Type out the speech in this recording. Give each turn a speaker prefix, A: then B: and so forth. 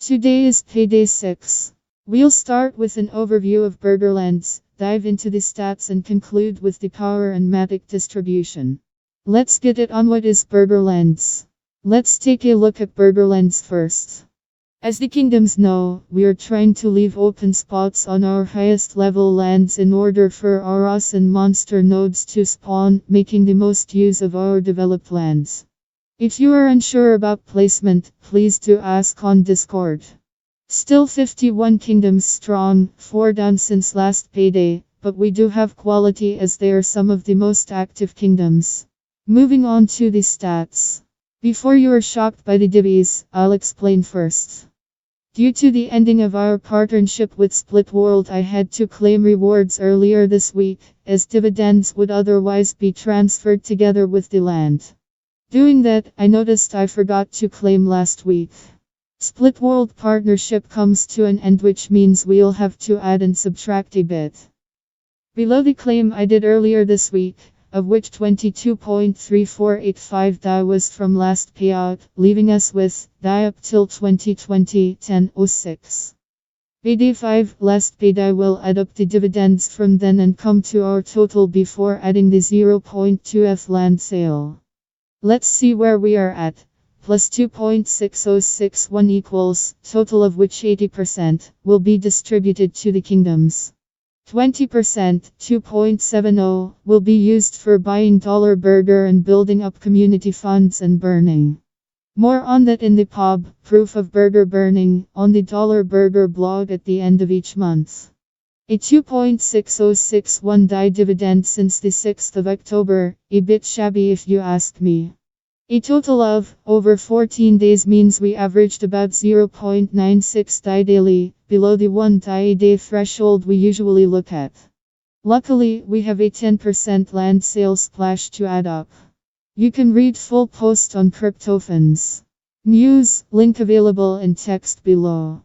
A: Today is payday 6. We'll start with an overview of BurgerLands, dive into the stats and conclude with the power and matic distribution. Let's get it on. What is BurgerLands? Let's take a look at BurgerLands first. As the kingdoms know, we are trying to leave open spots on our highest level lands in order for our awesome monster nodes to spawn, making the most use of our developed lands. If you are unsure about placement, please do ask on Discord. Still 51 kingdoms strong, 4 down since last payday, but we do have quality as they are some of the most active kingdoms. Moving on to the stats. Before you are shocked by the divvies, I'll explain first. Due to the ending of our partnership with Split World, I had to claim rewards earlier this week, as dividends would otherwise be transferred together with the land. Doing that, I noticed I forgot to claim last week. Split World partnership comes to an end, which means we'll have to add and subtract a bit. Below the claim I did earlier this week, of which 22.3485 DAI was from last payout, leaving us with DAI up till 2020 10.06. Payday 5 last payday will add up the dividends from then and come to our total before adding the 0.2F land sale. Let's see where we are at. Plus 2.6061 equals, total of which 80% will be distributed to the kingdoms. 20%, 2.70, will be used for buying dollar burger and building up community funds and burning. More on that in the pub, proof of burger burning, on the dollar burger blog at the end of each month. A 2.6061 DAI dividend since the 6th of October, a bit shabby if you ask me. A total of over 14 days means we averaged about 0.96 DAI daily, below the 1 DAI a day threshold we usually look at. Luckily, we have a 10% land sale splash to add up. You can read full post on Cryptofans. News, link available in text below.